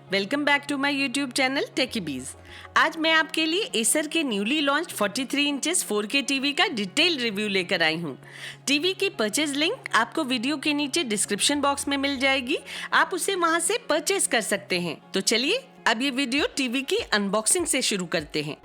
Welcome back to my YouTube channel टेकीबीज। आज मैं आपके लिए एसर के newly launched 43 inches 4K TV का डिटेल रिव्यू लेकर आई हूँ। टीवी की परचेज लिंक आपको वीडियो के नीचे डिस्क्रिप्शन बॉक्स में मिल जाएगी, आप उसे वहाँ से परचेज कर सकते हैं। तो चलिए अब ये वीडियो टीवी की अनबॉक्सिंग से शुरू करते हैं।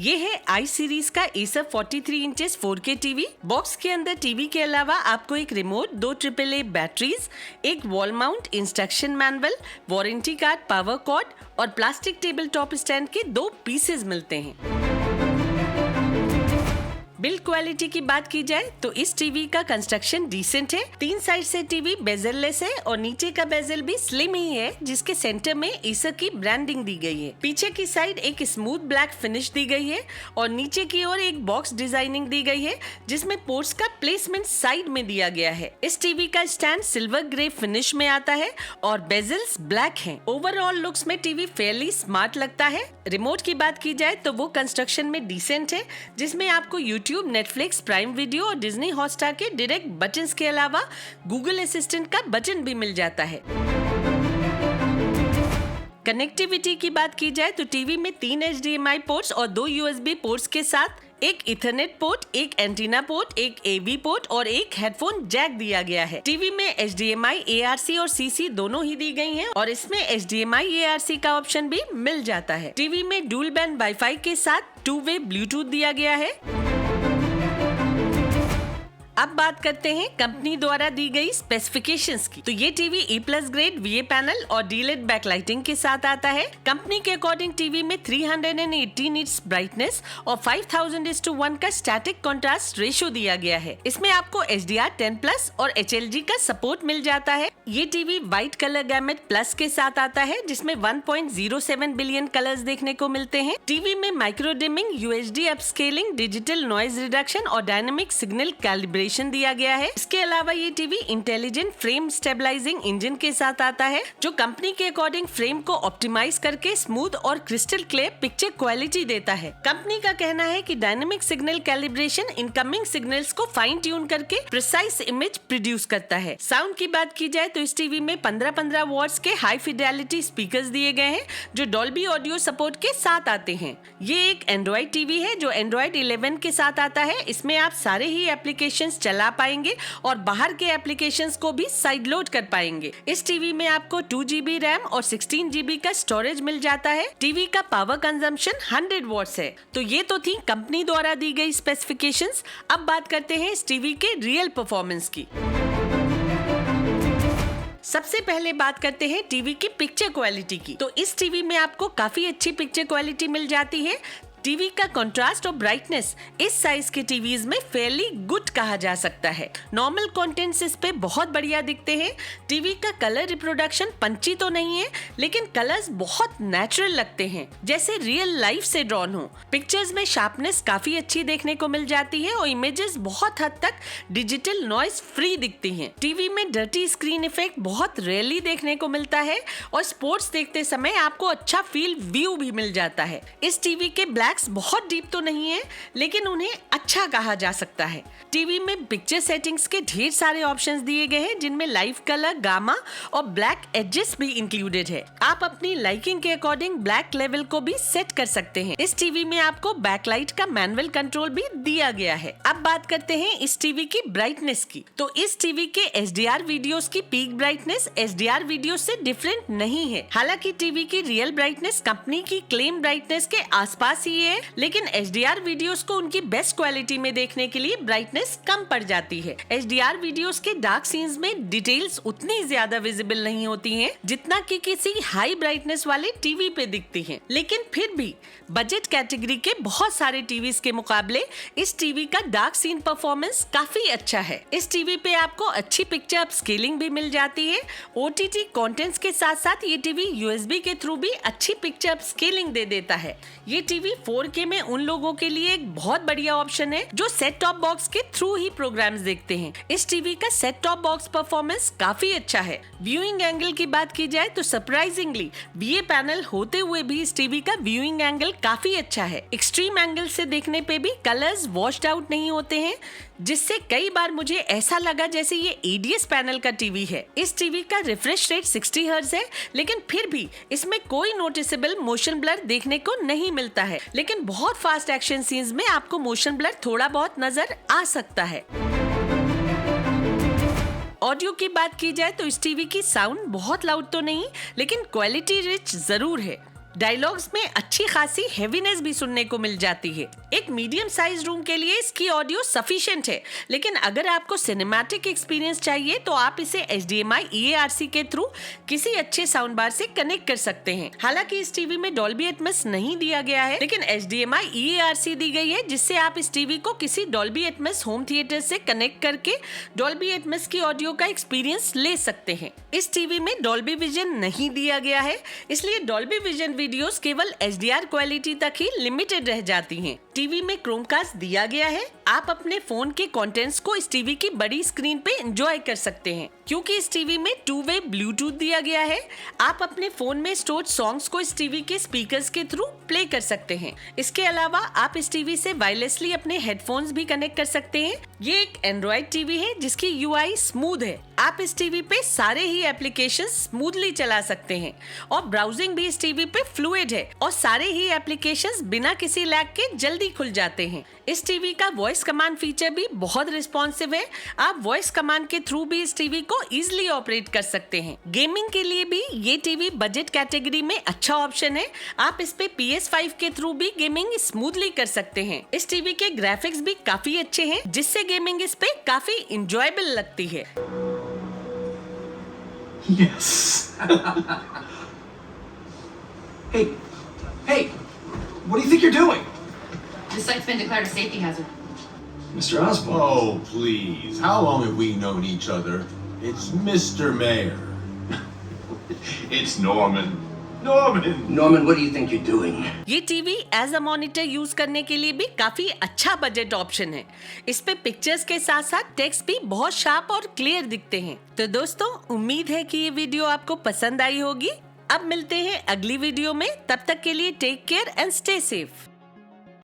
ये है आई सीरीज का Acer 43 inches 4K TV. Box के अंदर टीवी के अलावा आपको एक रिमोट, 2 AAA बैटरीज, एक wall mount, instruction manual, warranty card, power cord और प्लास्टिक टेबल टॉप स्टैंड के 2 पीसेज मिलते हैं। बिल्ड क्वालिटी की बात की जाए तो इस टीवी का कंस्ट्रक्शन डिसेंट है। 3 साइड से टीवी बेजल लेस है और नीचे का बेजल भी स्लिम ही है, जिसके सेंटर में एसर की ब्रांडिंग दी गई है। पीछे की साइड एक स्मूथ ब्लैक फिनिश दी गई है और नीचे की ओर एक बॉक्स डिजाइनिंग दी गई है, जिसमें पोर्ट्स का प्लेसमेंट साइड में दिया गया है। इस टीवी का स्टैंड सिल्वर ग्रे फिनिश में आता है और बेजल्स ब्लैक हैं। ओवरऑल लुक्स में टीवी फेयरली स्मार्ट लगता है। रिमोट की बात की जाए तो वो कंस्ट्रक्शन में डिसेंट है, जिसमें आपको यूट्यूब, नेटफ्लिक्स, प्राइम वीडियो और डिज्नी हॉटस्टार के डायरेक्ट बटन्स के अलावा गूगल असिस्टेंट का बटन भी मिल जाता है। कनेक्टिविटी की बात की जाए तो टीवी में 3 HDMI पोर्ट्स और 2 USB पोर्ट्स के साथ एक इथरनेट पोर्ट, एक एंटीना पोर्ट, एक AV पोर्ट और एक हेडफोन जैक दिया गया है। टीवी में HDMI, ARC और CC दोनों ही दी गई हैं और इसमें HDMI ARC का ऑप्शन भी मिल जाता है। टीवी में डुअल बैंड वाईफाई के साथ 2-वे ब्लूटूथ दिया गया है। अब बात करते हैं कंपनी द्वारा दी गई स्पेसिफिकेशंस की। तो ये TV E+ grade VA panel और D-LED बैकलाइटिंग के साथ आता है। कंपनी के अकॉर्डिंग टीवी में 380 निट्स ब्राइटनेस और 5000:1 का स्टैटिक कंट्रास्ट रेशियो दिया गया है। इसमें आपको HDR10+ और HLG का सपोर्ट मिल जाता है। ये TV white colour gamete plus के साथ आता है, जिसमें 1.07 बिलियन कलर्स देखने को मिलते हैं। टीवी में micro dimming, UHD upscaling, digital noise reduction और डायनेमिक सिग्नल कैलिब्रेशन दिया गया है। इसके अलावा ये TV intelligent frame stabilising engine के साथ आता है, जो कंपनी के अकॉर्डिंग फ्रेम को ऑप्टिमाइज करके स्मूथ और क्रिस्टल क्लियर पिक्चर क्वालिटी देता है। कंपनी का कहना है कि dynamic signal calibration incoming signals को फाइन ट्यून करके प्रिसाइज इमेज प्रोड्यूस करता है। साउंड की बात की जाए तो इस टीवी में 15 वॉट्स के हाई फिडेलिटी स्पीकर्स दिए गए हैं, जो डॉल्बी ऑडियो सपोर्ट के साथ आते हैं। ये एक एंड्रॉइड टीवी है जो एंड्रॉइड 11 के साथ आता है। इसमें आप सारे ही एप्लीकेशंस चला पाएंगे और बाहर के एप्लीकेशंस को भी साइड लोड कर पाएंगे। इस टीवी में आपको 2 GB रैम और 16 GB का स्टोरेज मिल जाता है। टीवी का पावर कंजम्पशन 100 वॉट्स है। तो ये तो थी कंपनी द्वारा दी गई स्पेसिफिकेशंस। अब बात करते हैं इस टीवी के रियल परफॉर्मेंस की। सबसे पहले बात करते हैं टीवी की पिक्चर क्वालिटी की। तो इस टीवी में आपको काफी अच्छी पिक्चर क्वालिटी मिल जाती है। टीवी का कंट्रास्ट और ब्राइटनेस इस साइज के टीवीज में फेयरली गुड कहा जा सकता है। नॉर्मल कंटेंट्स इस पे बहुत बढ़िया दिखते हैं। टीवी का कलर रिप्रोडक्शन पंची तो नहीं है, लेकिन कलर्स बहुत नेचुरल लगते हैं, जैसे रियल लाइफ से ड्रॉन हो। पिक्चर्स में शार्पनेस काफी अच्छी देखने को मिल जाती है और इमेजेस बहुत हद तक डिजिटल नॉइज फ्री दिखती हैं। टीवी में डर्टी स्क्रीन इफेक्ट बहुत रेयरली देखने को मिलता है और स्पोर्ट्स देखते समय आपको अच्छा फील्ड व्यू भी मिल जाता है। इस टीवी के ब्लैक्स बहुत डीप तो नहीं है, लेकिन उन्हें अच्छा कहा जा सकता है। टीवी में पिक्चर सेटिंग्स के ढेर सारे ऑप्शंस दिए गए हैं, जिनमें लाइव कलर, गामा और ब्लैक एजेस भी इंक्लूडेड है। आप अपनी लाइकिंग के अकॉर्डिंग ब्लैक लेवल को भी सेट कर सकते हैं। इस टीवी में आपको बैकलाइट का मैनुअल कंट्रोल भी दिया गया है। अब बात करते हैं इस टीवी की ब्राइटनेस की। तो इस टीवी के HDR वीडियोस की पीक ब्राइटनेस HDR वीडियो से डिफरेंट नहीं है। हालांकि टीवी की रियल ब्राइटनेस कंपनी की क्लेम ब्राइटनेस के आसपास ही है, लेकिन HDR वीडियोस को उनकी बेस्ट क्वालिटी में देखने के लिए ब्राइटनेस कम पड़ जाती है। HDR वीडियोस के डार्क सीन्स में डिटेल्स उतनी ज्यादा विजिबल नहीं होती हैं, जितना कि किसी हाई ब्राइटनेस वाले टीवी पे दिखती हैं। लेकिन फिर भी बजट कैटेगरी के बहुत सारे टीवीज के मुकाबले इस टीवी का डार्क सीन परफॉर्मेंस काफी अच्छा है। इस टीवी पे आपको अच्छी पिक्चर अपस्केलिंग भी मिल जाती है। OTT कंटेंट्स के साथ साथ ये टीवी USB के थ्रू भी अच्छी पिक्चर अपस्केलिंग दे देता है। ये टीवी 4K में उन लोगों के लिए एक बहुत बढ़िया ऑप्शन है जो सेट टॉप बॉक्स के थ्रू ही प्रोग्राम्स देखते हैं। इस टीवी का सेट टॉप बॉक्स परफॉर्मेंस काफी अच्छा है। व्यूइंग एंगल की बात की जाए तो सरप्राइजिंगली VA पैनल होते हुए भी इस टीवी का व्यूइंग एंगल काफी अच्छा है। एक्सट्रीम एंगल से देखने पे भी कलर्स वॉश्ड आउट नहीं होते हैं, जिससे कई बार मुझे ऐसा लगा जैसे ये ADS पैनल का टीवी है। इस टीवी का रिफ्रेश रेट 60 हर्ट्ज है, लेकिन फिर भी इसमें कोई नोटिसेबल मोशन ब्लर देखने को नहीं मिलता है। लेकिन बहुत फास्ट एक्शन सीन्स में आपको मोशन ब्लर थोड़ा बहुत नजर आ सकता है। ऑडियो की बात की जाए तो इस टीवी की साउंड बहुत लाउड तो नहीं, लेकिन क्वालिटी रिच जरूर है। डायलॉग्स में अच्छी खासी हेवीनेस भी सुनने को मिल जाती है। एक मीडियम साइज रूम के लिए इसकी ऑडियो सफिशिएंट है, लेकिन अगर आपको सिनेमैटिक एक्सपीरियंस चाहिए तो आप इसे HDMI EARC के थ्रू किसी अच्छे साउंड बार से कनेक्ट कर सकते हैं। हालांकि इस टीवी में डॉल्बी एटमॉस नहीं दिया गया है, लेकिन HDMI EARC दी गई है, जिससे आप इस टीवी को किसी डॉल्बी एटमॉस होम थिएटर से कनेक्ट करके डॉल्बी एटमॉस की ऑडियो का एक्सपीरियंस ले सकते हैं। इस टीवी में डॉल्बी विजन नहीं दिया गया है, इसलिए डॉल्बी विजन वीडियोस केवल HDR क्वालिटी तक ही लिमिटेड रह जाती हैं। टीवी में क्रोमकास्ट दिया गया है। आप अपने फोन के कंटेंट्स को इस टीवी की बड़ी स्क्रीन पे एंजॉय कर सकते हैं। क्योंकि इस टीवी में 2-वे ब्लूटूथ दिया गया है, आप अपने फोन में स्टोर्ड सॉन्ग्स को इस टीवी के स्पीकर्स के थ्रू प्ले कर सकते हैं। इसके अलावा आप इस टीवी से वायरलेसली अपने हेडफोन्स भी कनेक्ट कर सकते हैं। ये एक एंड्रॉइड टीवी है जिसकी UI स्मूथ है। आप इस टीवी पे सारे ही एप्लीकेशंस स्मूथली चला सकते हैं और ब्राउजिंग भी इस टीवी पे फ्लूइड है और सारे ही एप्लीकेशंस बिना किसी लैग के जल्दी खुल जाते हैं। इस टीवी का वॉइस कमांड फीचर भी बहुत रिस्पॉन्सिव है। आप वॉइस कमांड के थ्रू भी इस टीवी को इजीली ऑपरेट कर सकते हैं। गेमिंग के लिए भी ये टीवी बजट कैटेगरी में अच्छा ऑप्शन है। आप इस पे PS5 के थ्रू भी गेमिंग स्मूथली कर सकते हैं। इस टीवी के ग्राफिक्स भी काफी अच्छे हैं, जिससे गेमिंग इस पे काफी इंजॉयबल लगती है। Yes. Hey, what do you think you're doing? The site's been declared a safety hazard. Mr. Osborne. Oh, please. How long have we known each other? It's Mr. Mayor. It's Norman. Norman! Norman, what do you think you're doing? ये TV as a monitor use करने के लिए भी काफी अच्छा budget option है। इस पे पिक्चर्स के साथ साथ टेक्स्ट भी बहुत शार्प और क्लियर दिखते हैं। तो दोस्तों, उम्मीद है कि ये वीडियो आपको पसंद आई होगी। अब मिलते हैं अगली वीडियो में। तब तक के लिए take care and stay safe.